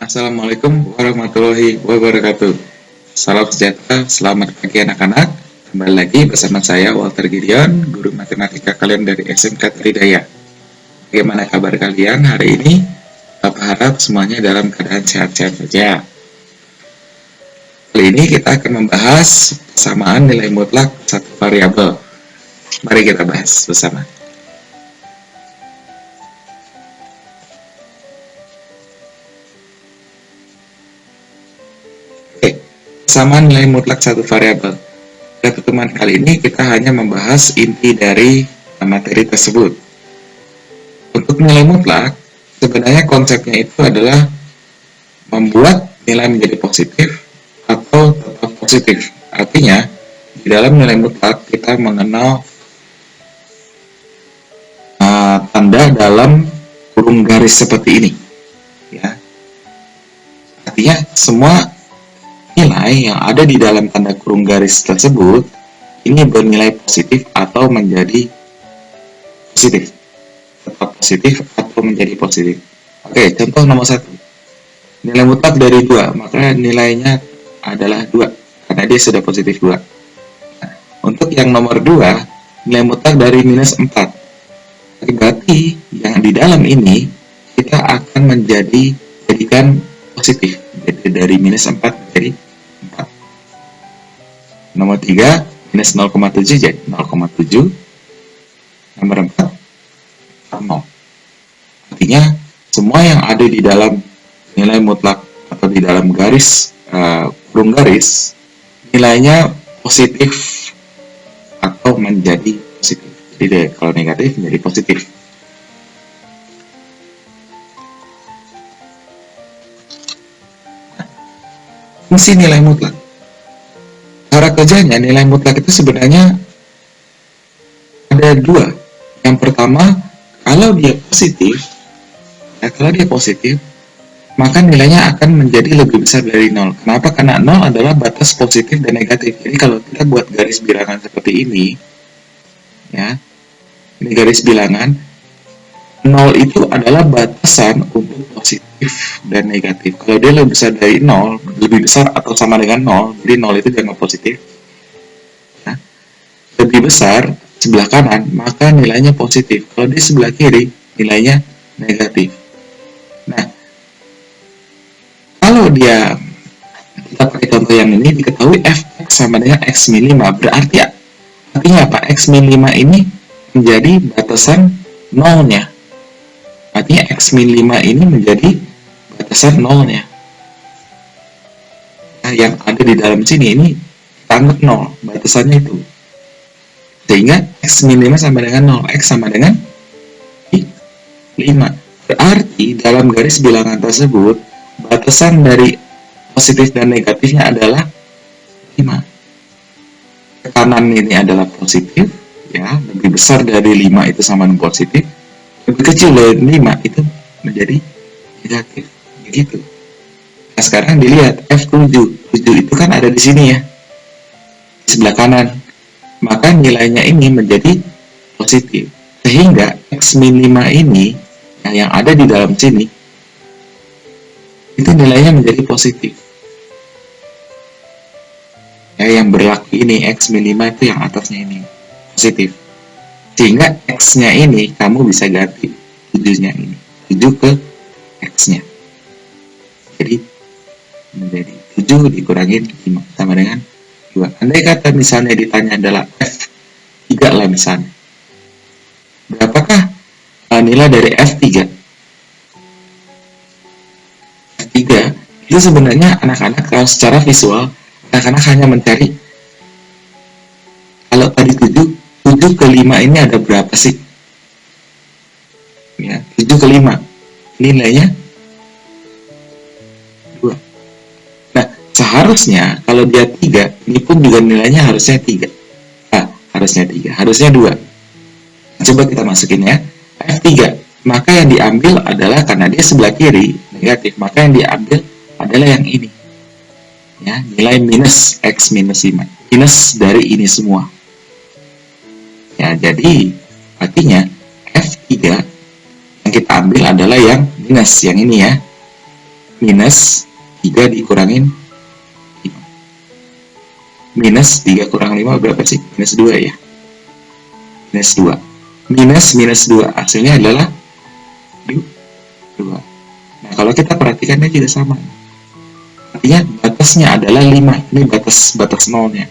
Assalamualaikum warahmatullahi wabarakatuh. Salam sejahtera, selamat pagi anak-anak. Kembali lagi bersama saya Walter Gideon, guru matematika kalian dari SMK Tridaya. Bagaimana kabar kalian hari ini? Papa harap semuanya dalam keadaan sehat-sehat saja. Kali ini kita akan membahas persamaan nilai mutlak satu variabel. Mari kita bahas bersama. Persamaan nilai mutlak satu variabel. Pada pertemuan kali ini kita hanya membahas inti dari materi tersebut. Untuk nilai mutlak, sebenarnya konsepnya itu adalah membuat nilai menjadi positif atau tetap positif. Artinya, di dalam nilai mutlak kita mengenal tanda dalam kurung garis seperti ini. Ya. Artinya, semua nilai yang ada di dalam tanda kurung garis tersebut ini bernilai positif atau menjadi positif, tetap positif atau menjadi positif. Oke, contoh nomor 1, nilai mutlak dari 2, maka nilainya adalah 2 karena dia sudah positif 2. Nah, untuk yang nomor 2, nilai mutlak dari minus 4, berarti yang di dalam ini kita akan jadikan positif, jadi dari minus 4 menjadi 4. Nomor 3, minus 0,7 jadi 0,7. Nomor 4, 0. Artinya, semua yang ada di dalam nilai mutlak atau di dalam garis, kurung garis, nilainya positif atau menjadi positif. Jadi, kalau negatif menjadi positif. Fungsi nilai mutlak. Cara kerjanya nilai mutlak itu sebenarnya ada 2. Yang pertama, kalau dia positif, maka nilainya akan menjadi lebih besar dari 0. Kenapa? Karena 0 adalah batas positif dan negatif. Jadi kalau kita buat garis bilangan seperti ini, ya, ini garis bilangan, 0 itu adalah batasan untuk positif dan negatif. Kalau dia lebih besar dari 0, lebih besar atau sama dengan 0, jadi 0 itu dianggap positif. Nah, lebih besar sebelah kanan, maka nilainya positif. Kalau di sebelah kiri, nilainya negatif. Nah, kalau kita pakai contoh yang ini, diketahui fx sama dengan x min 5, berarti artinya apa? X min 5 ini menjadi batasan 0-nya. Artinya x min 5 ini menjadi batasan 0-nya. Nah, yang ada di dalam sini ini kita anggap 0, batasannya itu. Sehingga x min 5 sama dengan 0, x sama dengan 5. Berarti dalam garis bilangan tersebut, batasan dari positif dan negatifnya adalah 5. Ke kanan ini adalah positif, ya, lebih besar dari 5 itu sama dengan positif. Lebih kecil dari 5 itu menjadi negatif, begitu. Nah, sekarang dilihat F7, 7 itu kan ada di sini ya, di sebelah kanan, maka nilainya ini menjadi positif, sehingga X min 5 ini yang ada di dalam sini itu nilainya menjadi positif. Ya, yang berlaku ini X min 5 itu yang atasnya ini positif. Sehingga X-nya ini kamu bisa ganti 7-nya ini. 7 ke X-nya. Jadi menjadi 7 dikurangin 5 sama dengan 2. Andai kata misalnya ditanya adalah F3 lah misalnya. Berapakah nilai dari F3? F3 itu sebenarnya anak-anak kalau secara visual, anak-anak hanya mencari kalau tadi 7 ke 5 ini ada berapa sih? Ya, 7 ke 5. Nilainya 2. Nah, seharusnya kalau dia 3, ini pun juga nilainya harusnya 3. Harusnya 3. Harusnya 2. Coba kita masukin ya. F3. Maka yang diambil adalah, karena dia sebelah kiri, negatif, maka yang diambil adalah yang ini. Ya, nilai minus X minus 5. Minus dari ini semua. Ya, jadi artinya F3 yang kita ambil adalah yang minus, yang ini ya. minus 3 dikurangin 5. Minus 3 kurang 5 berapa sih? Minus 2 ya. Minus 2. Minus 2. Hasilnya adalah 2. Nah, kalau kita perhatikannya juga sama. Artinya batasnya adalah 5. Ini batas nolnya.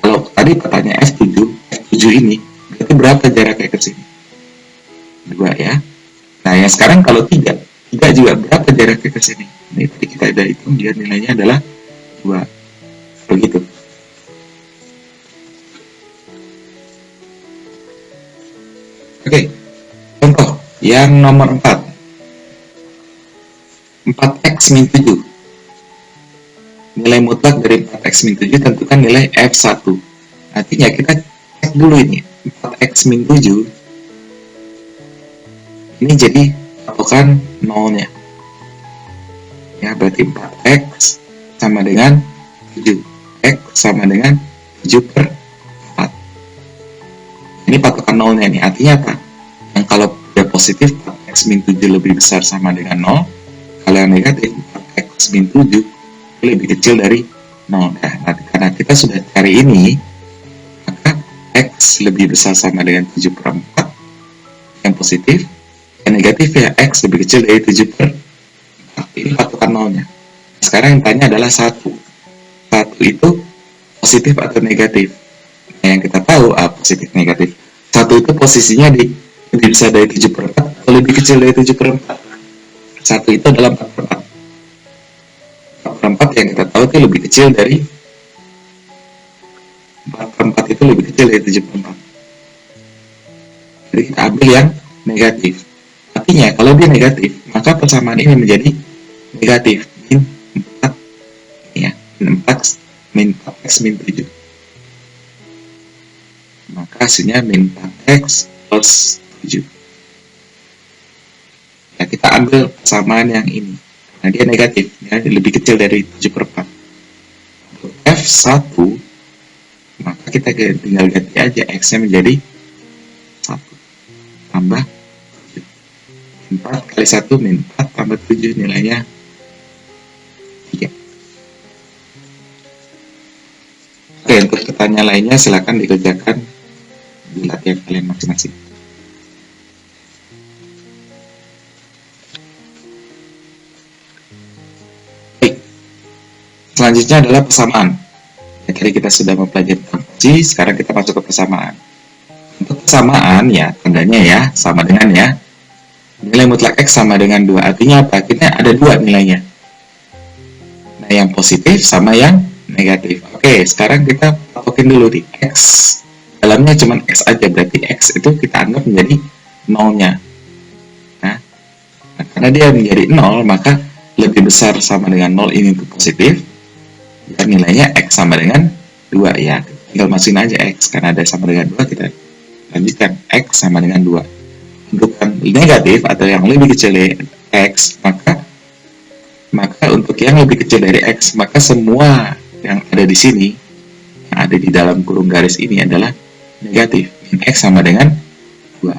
Kalau tadi pertanyaan F7 ini berarti berapa jaraknya ke sini? 2 ya. Nah, yang sekarang kalau 3 juga berapa jaraknya ke sini? Ini tadi kita udah hitung, dia nilainya adalah 2. Begitu. Oke. Contoh yang nomor 4. 4x min 7. Nilai mutlak dari 4x min 7 tentukan nilai F1. Artinya kita cek dulu ini. 4x min 7 ini jadi patokan nolnya. Ya, berarti 4x sama dengan 7. X sama dengan 7 per 4. Ini patokan nolnya nih. Artinya apa? Yang kalau dia positif 4x min 7 lebih besar sama dengan 0. Kalau yang negatif 4x min 7 lebih kecil dari 0. Nah, karena kita sudah cari ini, maka x lebih besar sama dengan 7 per 4 yang positif. Yang negatif ya x lebih kecil dari 7 per 4. Ini patokan nolnya. Sekarang yang tanya adalah 1 itu positif atau negatif. Nah, yang kita tahu positif negatif. 1 itu posisinya lebih besar dari 7 per 4 atau lebih kecil dari 7 per 4. 1 itu adalah 4 per 4. 4 per 4 yang kita tahu itu lebih kecil dari 4 per 4 itu lebih kecil dari 7 per 4. Jadi kita ambil yang negatif. Artinya kalau dia negatif, maka persamaan ini menjadi negatif. Min 4 ya, min 4x min 7. Maka hasilnya min 4x plus 7. Ya, kita ambil persamaan yang ini. Nah, dia negatif, ya, lebih kecil dari 7 per 4. Untuk F1, maka kita tinggal ganti aja X-nya menjadi 1. Tambah 4 kali 1 min 4 tambah 7 nilainya 3. Oke, untuk pertanyaan lainnya silakan dikerjakan di latihan kalian masing-masing. Baik, selanjutnya adalah persamaan. Ya, tadi kita sudah mempelajari fungsi, sekarang kita masuk ke persamaan. Untuk persamaan ya tandanya ya sama dengan ya nilai mutlak X sama dengan 2. Artinya apa? Kita ada 2 nilainya. Nah, yang positif sama yang negatif. Oke, sekarang kita patokin dulu di X. Dalamnya cuma X aja, berarti X itu kita anggap menjadi nolnya. Nah, karena dia menjadi 0, maka lebih besar sama dengan 0 ini untuk positif. Dan nilainya X sama dengan 2 ya. Tinggal masukin aja X, karena ada sama dengan 2, kita lanjutkan X sama dengan 2. Untuk yang negatif atau yang lebih kecil dari X, maka untuk yang lebih kecil dari X, maka semua yang ada di sini, yang ada di dalam kurung garis ini adalah negatif. Min X sama dengan 2.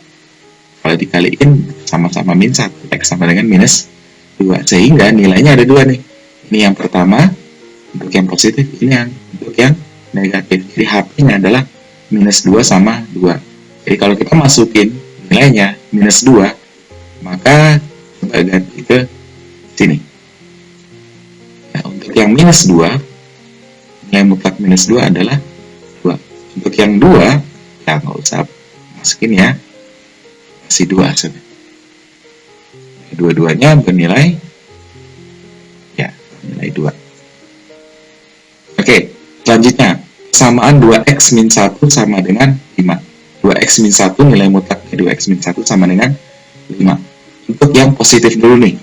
Kalau dikaliin sama-sama min 1, X sama dengan minus 2. Sehingga nilainya ada 2 nih. Ini yang pertama, untuk yang positif, ini yang untuk yang negatif. Jadi HP-nya adalah minus 2 sama 2. Jadi kalau kita masukin nilainya minus 2, maka kita ganti ke sini. Nah, untuk yang minus 2, nilai mutlak minus 2 adalah 2. Untuk yang 2, ya nggak usah masukin ya, masih 2 hasilnya. Dua-duanya bernilai ya, nilai 2. Oke, selanjutnya persamaan 2x min 1 sama dengan 5. 2x min 1 nilai mutlaknya 2x min 1 sama dengan 5. Untuk yang positif dulu nih,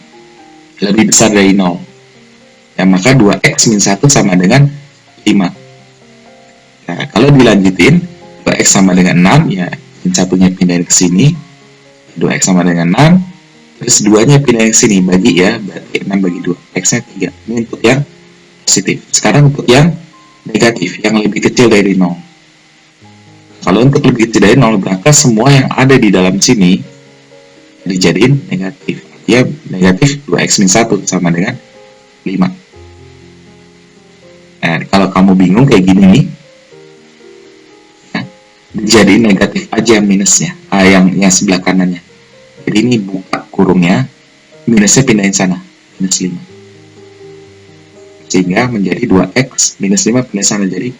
lebih besar dari 0 ya, maka 2x min 1 sama dengan 5. Nah, kalau dilanjutin 2x sama dengan 6 ya, min 1 nya pindahin ke sini, 2x sama dengan 6, terus 2 nya pindahin ke sini, bagi ya, berarti 6 bagi 2, x nya 3. Ini untuk yang positif. Sekarang untuk yang negatif, yang lebih kecil dari 0. Kalau untuk lebih kecil dari 0, maka semua yang ada di dalam sini dijadiin negatif. dia negatif 2x min 1 sama dengan 5. Nah, kalau kamu bingung kayak gini nih, ya, dijadiin negatif aja minusnya, yang sebelah kanannya. Jadi ini buka kurungnya, minusnya pindahin sana, minus 5. Sehingga menjadi 2x minus 5 pindah sana, jadi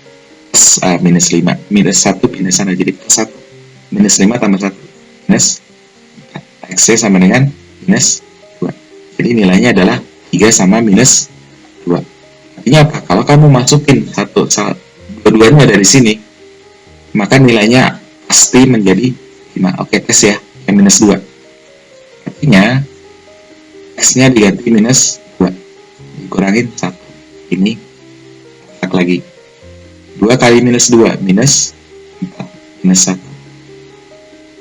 plus, minus 5. Minus 1 pindah sana, jadi plus 1. Minus 5 tambah 1, minus 4. X-nya sama dengan minus 2. Jadi nilainya adalah 3 sama minus 2. Artinya apa? Kalau kamu masukin dua-duanya dari sini, maka nilainya pasti menjadi 5. Oke, tes ya, yang minus 2. Artinya, X-nya diganti minus 2. Dikurangin 1. Ini tak lagi 2 kali minus 2 minus 4 minus 1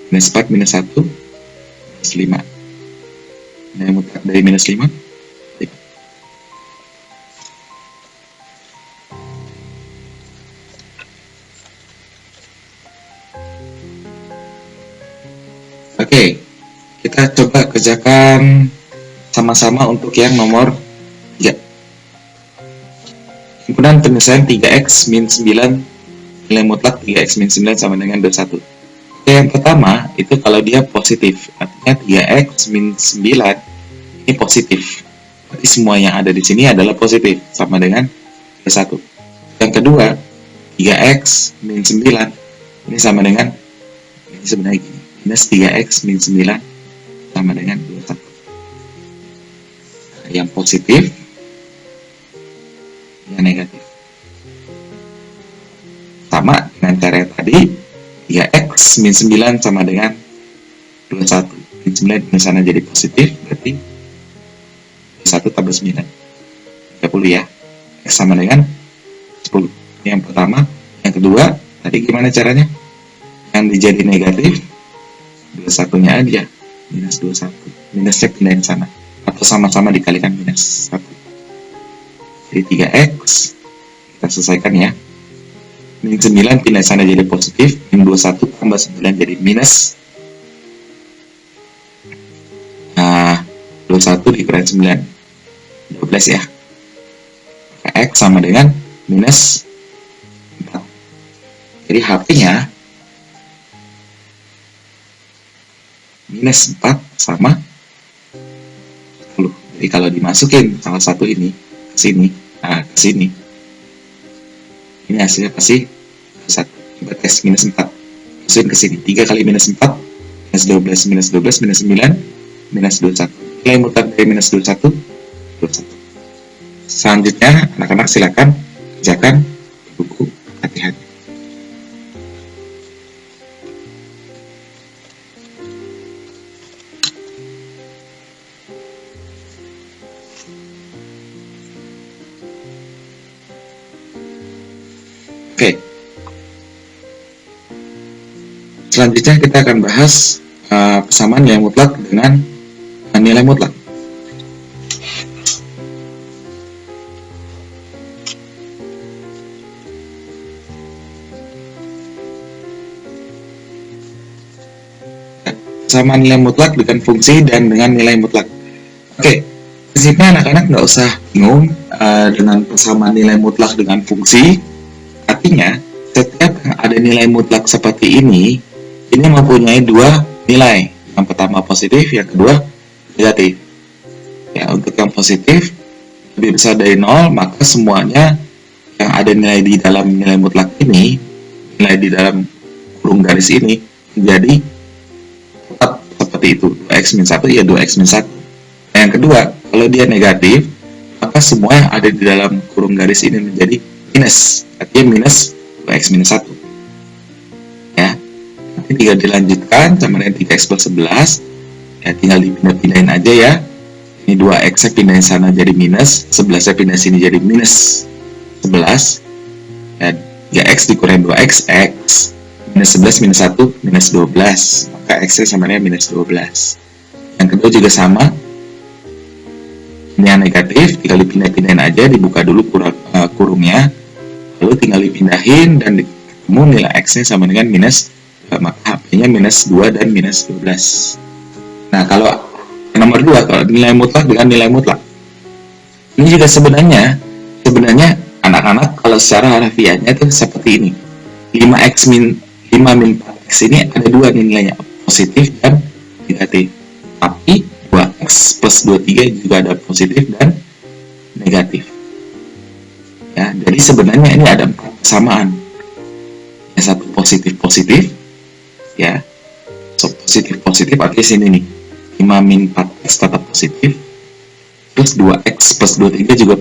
minus 4 minus 1 minus 5. Nilai mutlak dari minus 5 5. Oke, kita coba kerjakan sama-sama untuk yang nomor 3. Himpunan penyelesaian 3x min 9, nilai mutlak 3x min 9 sama dengan 21. Oke, yang pertama itu kalau dia positif, artinya 3x min 9 ini positif. Berarti semua yang ada di sini adalah positif, sama dengan 21. Yang kedua, 3x min 9 ini sama dengan, ini sebenarnya gini, minus 3x min 9 sama dengan 21. Nah, yang positif, yang negatif. Sama dengan cara tadi, 3x min 9 sama dengan 21. Min 9 di sana jadi positif, berarti 1 tambah 9. 30 ya. X sama dengan 10. Ini yang pertama. Yang kedua, tadi gimana caranya? Yang dijadi negatif, 21-nya aja. Minus 21. Minusnya pindahin sana. Atau sama-sama dikalikan minus 1. Jadi 3x, kita selesaikan ya. Min 9 pindah sana jadi positif, min 21 tambah 9 jadi minus. Nah, 21 dikurangi 9, 12 ya. Maka x sama dengan minus 4. Jadi HP-nya minus 4 sama 10. Jadi kalau dimasukin salah satu ini ke sini, nah ke sini, ini hasilnya pasti 1. Coba tes minus 4, masukin ke sini, 3 kali minus 4 minus 12 minus 12 minus 9 minus 21. Nilai mutlak dari minus 21 21. Selanjutnya anak-anak silakan kerjakan buku latihan. Oke. Selanjutnya kita akan bahas persamaan nilai mutlak dengan nilai mutlak. Persamaan nilai mutlak dengan fungsi dan dengan nilai mutlak. Oke, prinsipnya anak-anak nggak usah bingung dengan persamaan nilai mutlak dengan fungsi. Artinya, setiap yang ada nilai mutlak seperti ini mempunyai dua nilai. Yang pertama positif, yang kedua negatif. Ya, untuk yang positif lebih besar dari 0, maka semuanya yang ada nilai di dalam nilai mutlak ini, nilai di dalam kurung garis ini menjadi tetap seperti itu. 2x min 1 ya 2x min 1. Nah, yang kedua, kalau dia negatif, maka semua yang ada di dalam kurung garis ini menjadi minus, artinya minus 2x minus 1 ya. Nanti tinggal dilanjutkan sama dengan 3x plus 11 ya, tinggal dipindah-pindahin aja ya. Ini 2x nya pindahin sana jadi minus, 11 nya pindah sini jadi minus 11 ya. 3x dikurangi 2x, x minus 11 minus 1 minus 12, maka x nya sama dengan minus 12. Yang kedua juga sama, ini yang negatif tinggal dipindah-pindahin aja, dibuka dulu kurungnya, lalu tinggal dipindahin dan ketemu nilai x-nya sama dengan minus, maka HP-nya minus 2 dan minus 12. Nah, kalau Nomor 2, kalau nilai mutlak dengan nilai mutlak. Ini juga sebenarnya anak-anak kalau secara harafiahnya itu seperti ini. 5x min 5 min 4x ini ada dua nilainya, positif dan negatif. Tapi 2x plus 23 juga ada positif dan negatif. Ya, jadi sebenarnya ini ada 4 kesamaan. Yang satu positif, ya. So, positif artinya sini nih. 5 min 4x tetap positif. Terus 2x plus 23 juga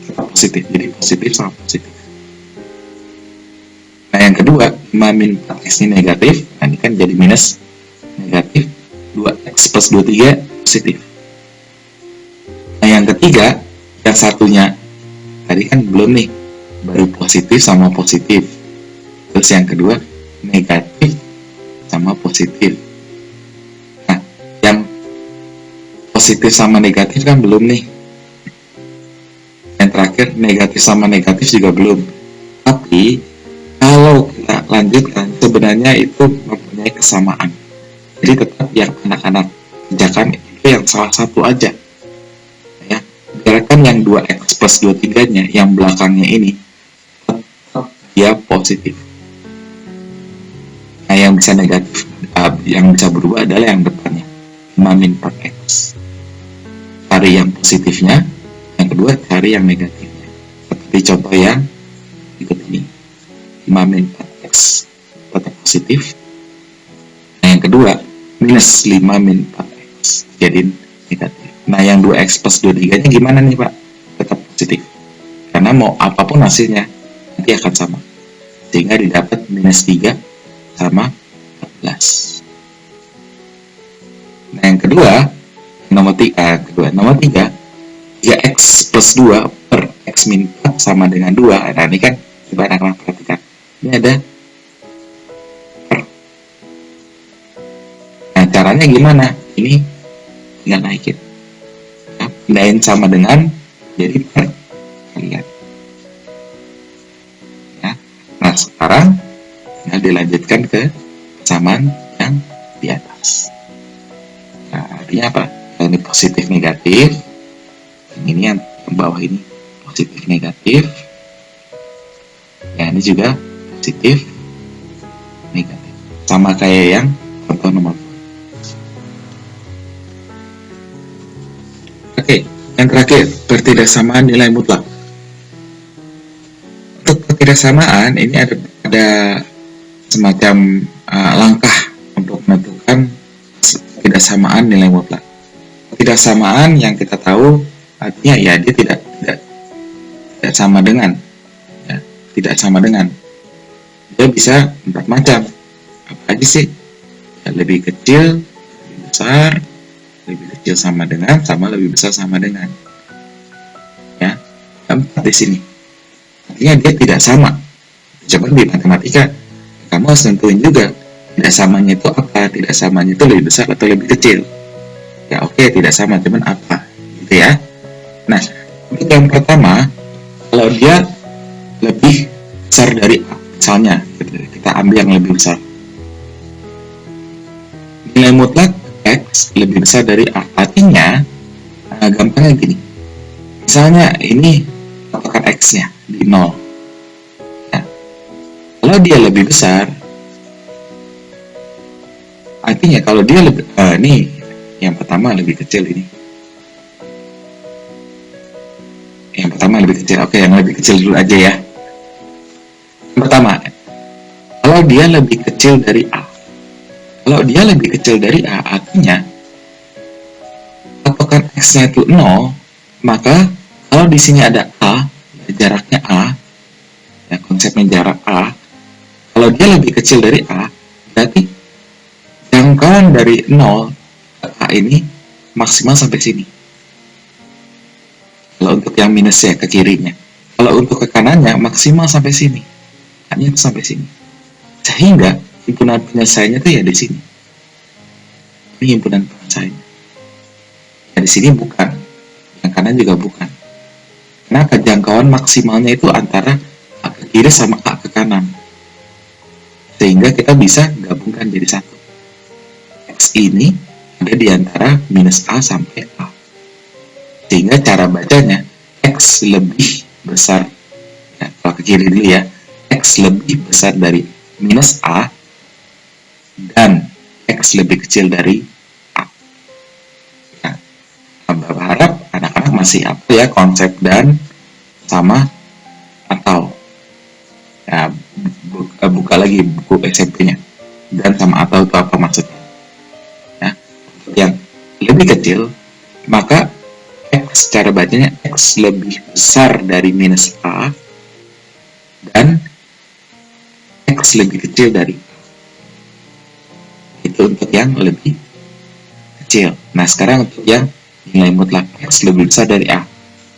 tetap positif. Jadi positif sama positif. Nah, yang kedua, 5 min 4x ini negatif. Nah, ini kan jadi minus negatif. 2x plus 23 positif. Nah, yang ketiga, yang satunya tadi kan belum nih, baru positif sama positif. Terus yang kedua, negatif sama positif. Nah, yang positif sama negatif kan belum nih. Yang terakhir, negatif sama negatif juga belum. Tapi, kalau kita lanjutkan, sebenarnya itu mempunyai kesamaan. Jadi tetap yang anak-anak kerjakan itu yang salah satu aja. Ya, biarkan yang 2x plus 23-nya, yang belakangnya ini, tetap dia positif. Nah, yang bisa negatif, yang bisa berubah adalah yang depannya, 5 min 4x. Cari yang positifnya, yang kedua cari yang negatifnya. Seperti contoh yang berikut ini, 5 min 4x tetap positif. Nah, yang kedua, minus 5 min 4x jadi negatif. Nah, yang 2x plus 23-nya gimana nih, Pak? Tetap positif. Karena mau apapun hasilnya, nanti akan sama. Sehingga didapat minus 3 sama 14. Nah, yang kedua, nomor 3, 3x plus 2 per x min 4 sama dengan 2. Nah, ini kan coba anak-anak perhatikan. Ini ada per. Nah, caranya gimana? Ini tinggal naikin. Nah, pindahin sama dengan jadi per kalian. Ya. Nah, sekarang dilanjutkan ke kesamaan yang di atas. Nah, artinya apa? Ini positif negatif. Ini yang bawah ini positif negatif. Ya, ini juga positif negatif. Sama kayak yang contoh nomor 2. Oke, yang terakhir, pertidaksamaan nilai mutlak. Untuk pertidaksamaan ini ada semacam langkah untuk menentukan ketidaksamaan nilai mutlak. Ketidaksamaan yang kita tahu artinya ya dia tidak sama dengan, ya, tidak sama dengan. Dia bisa 4 macam. Apa aja sih? Ya, lebih kecil, lebih besar, lebih kecil sama dengan, sama lebih besar sama dengan. Ya, 4 di sini. Artinya dia tidak sama. Coba di matematika kamu harus tentuin juga tidak samanya itu apa, tidak samanya itu lebih besar atau lebih kecil. Ya oke, tidak sama, cuman apa gitu ya. Nah, untuk yang pertama, kalau dia lebih besar dari A, misalnya kita ambil yang lebih besar, nilai mutlak X lebih besar dari A. Artinya gampangnya gini, misalnya ini patokan X nya di 0. Kalau dia lebih besar, artinya kalau dia lebih, ini yang pertama lebih kecil ini. Yang pertama lebih kecil, oke, yang lebih kecil dulu aja ya. Yang pertama, kalau dia lebih kecil dari A. Kalau dia lebih kecil dari A, artinya patokan X-nya itu 0, maka kalau di sini ada A, jaraknya A, ya, konsepnya jarak A. Kalau dia lebih kecil dari A, berarti jangkauan dari 0 ke A ini maksimal sampai sini. Kalau untuk yang minusnya ke kirinya. Kalau untuk ke kanannya maksimal sampai sini. Hanya sampai sini. Sehingga himpunan penyelesaiannya itu ya di sini. Ini himpunan penyelesaiannya. Ya di sini bukan. Yang kanan juga bukan. Kenapa? Jangkauan maksimalnya itu antara A ke kiri sama A ke kanan. Sehingga kita bisa gabungkan jadi satu. X ini ada di antara minus A sampai A. Sehingga cara bacanya X lebih besar, ya, kalau ke kiri dulu ya, X lebih besar dari minus A dan X lebih kecil dari A. Nah, Bapak harap anak-anak masih apa ya konsep dan sama atau. Ya, buka lagi buku SMP-nya. Dan sama atau itu apa maksudnya. Ya, yang lebih kecil, maka X cara bacanya X lebih besar dari minus A dan X lebih kecil dari A. Itu untuk yang lebih kecil. Nah, sekarang untuk yang nilai mutlak X lebih besar dari A.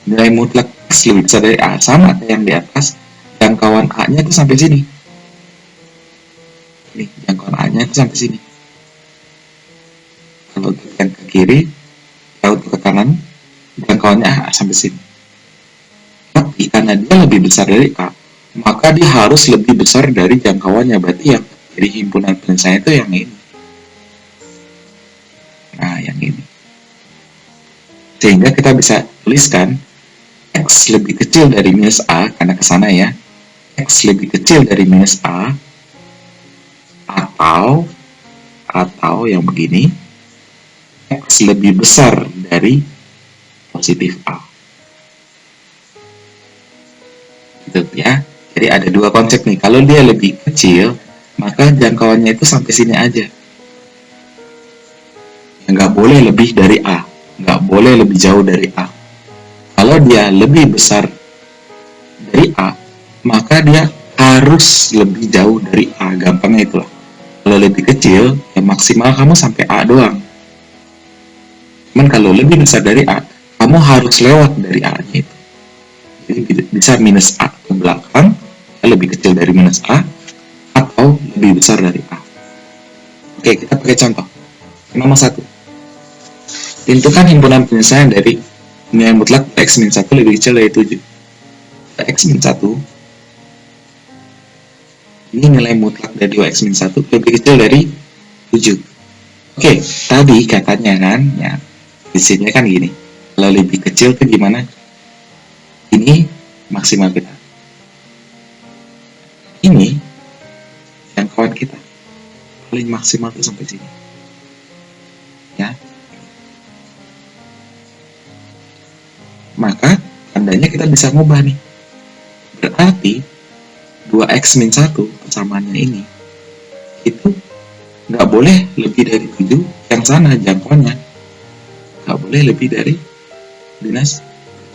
Nilai mutlak X lebih besar dari A sama kayak yang di atas, jangkauan A-nya itu sampai sini. Nih, jangkauan A-nya itu sampai sini. Kalau untuk yang ke kiri, kalau untuk ke kanan, jangkauannya A sampai sini. Tapi karena dia lebih besar dari A, maka dia harus lebih besar dari jangkauannya. Berarti yang dari himpunan penyelesaian itu yang ini. Nah, yang ini. Sehingga kita bisa tuliskan X lebih kecil dari minus A, karena ke sana ya. X lebih kecil dari minus A, atau yang begini, X lebih besar dari positif A. Gitu ya. Jadi ada dua konsep nih. Kalau dia lebih kecil, maka jangkauannya itu sampai sini aja. Nggak boleh lebih dari A. Nggak boleh lebih jauh dari A. Kalau dia lebih besar dari A, maka dia harus lebih jauh dari A. Gampangnya itulah. Kalau lebih kecil, ya maksimal kamu sampai A doang. Cuman kalau lebih besar dari A, kamu harus lewat dari A-nya itu. Jadi bisa minus A ke belakang, lebih kecil dari minus A, atau lebih besar dari A. Oke, kita pakai contoh. Nomor 1. Tentukan himpunan penyelesaian dari nilai mutlak X-1 lebih kecil dari 7. X-1, ini nilai mutlak dari 2X-1 lebih kecil dari 7. Oke, tadi katanya kan, ya, isinya kan gini. Kalau lebih kecil tuh gimana? Ini maksimal kita. Ini jangkauan kita. Paling maksimal tuh sampai sini. Ya. Maka tandanya kita bisa ngubah nih. Berarti 2X-1 persamaannya ini itu nggak boleh lebih dari 7, yang sana jangkauannya nggak boleh lebih dari minus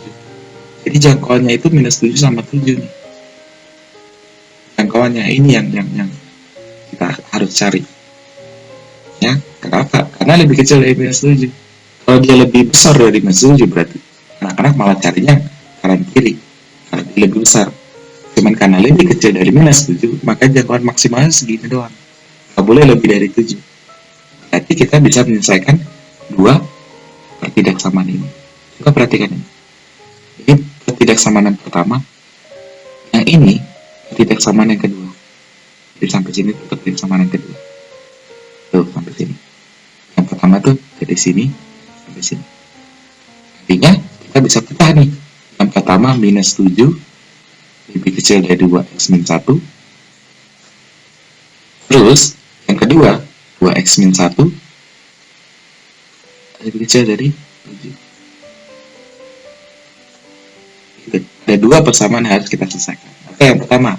7. Jadi jangkauannya itu minus 7 sama 7 nih. Jangkauannya ini yang kita harus cari. Ya, kenapa? Karena lebih kecil dari minus 7. Kalau dia lebih besar dari minus 7 berarti anak-anak malah carinya kanan kiri. Karena dia lebih besar. Cuman karena lebih kecil dari minus 7, maka jangkauan maksimalnya segini doang. Nggak boleh lebih dari 7. Berarti kita bisa menyelesaikan dua pertidaksamaan ini. Coba perhatikan ini. Ini pertidaksamaan yang pertama. Yang ini pertidaksamaan yang kedua. Jadi sampai sini tuh pertidaksamaan yang kedua. Tuh sampai sini. Yang pertama tuh dari sini sampai sini. Artinya kita bisa pecah nih. Yang pertama minus 7 lebih kecil dari 2X-1. Terus yang kedua 2X-1 lebih kecil dari 7. Ada dua persamaan yang harus kita selesaikan. Oke, yang pertama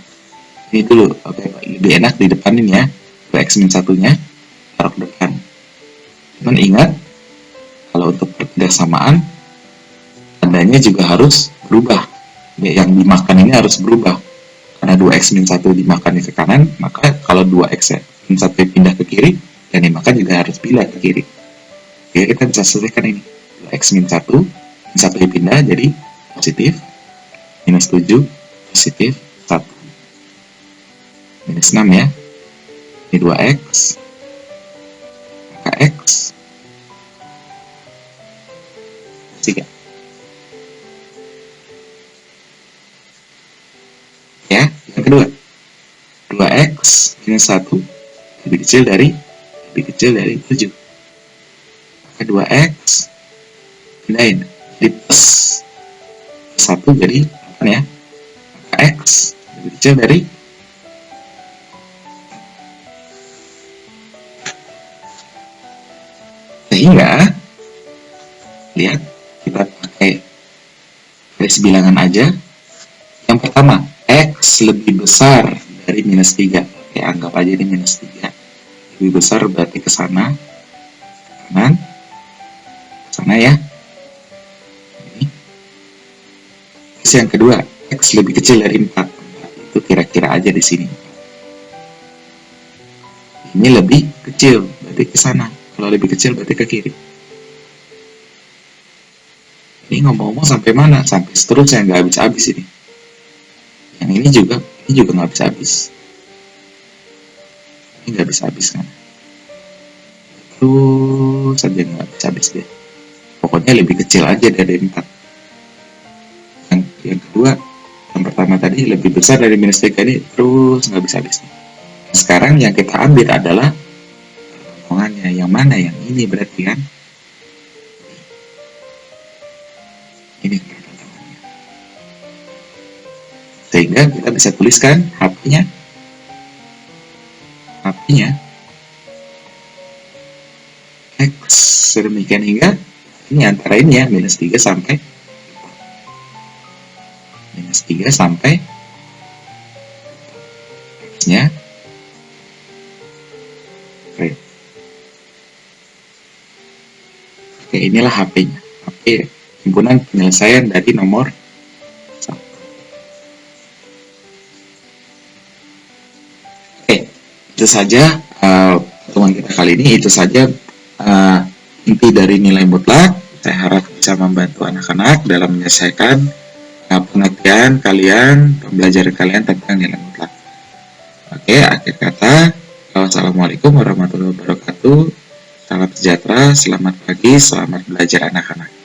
ini dulu. Oke, lebih enak di depan ini ya. 2X-1 nya taruh ke depan. Cuman ingat, kalau untuk pertidaksamaan tandanya juga harus berubah. Ya, yang dimakan ini harus berubah. Karena 2X-1 dimakan ke kanan, maka kalau 2X-1 pindah ke kiri, yang dimakan juga harus pindah ke kiri. Oke, kita bisa selesaikan ini. 2X-1, 1 pindah jadi positif, minus 7, positif, 1. Minus 6 ya. Ini 2X, maka X, 3. Ya, yang kedua 2X minus 1 lebih kecil dari 7. maka 2x pindahin di plus 1 jadi 8 ya, maka x lebih kecil dari sehingga lihat kita pakai garis bilangan aja. Yang pertama, x lebih besar dari minus 3. Oke, anggap aja ini minus 3. Lebih besar berarti ke sana, kanan, ke sana ya. Ini. Terus yang kedua, x lebih kecil dari 4. Itu kira-kira aja di sini. Ini lebih kecil, berarti ke sana. Kalau lebih kecil berarti ke kiri. Ini ngomong-ngomong sampai mana? Sampai seterusnya, nggak habis-habis ini. Yang ini juga nggak habis-habis. Ini nggak habis-habis kan? Terus saja nggak habis-habis deh. Pokoknya lebih kecil aja dari 4. Yang kedua, yang pertama tadi lebih besar dari minus 3 ini, terus nggak habis-habis. Sekarang yang kita ambil adalah pertemuannya. Yang mana? Yang ini berarti kan? Ini pertemuannya. Sehingga kita bisa tuliskan HP-nya X sedemikian hingga ini antara ini ya, minus 3 sampai X-nya Oke, inilah HP-nya. HP himpunan penyelesaian dari nomor 1. Oke, itu saja pertemuan kita kali ini. Itu saja inti dari nilai mutlak. Saya harap bisa membantu anak-anak dalam menyelesaikan pengertian kalian, pembelajaran kalian tentang nilai mutlak. Oke, akhir kata, wassalamualaikum warahmatullahi wabarakatuh. Salam sejahtera, selamat pagi, selamat belajar anak-anak.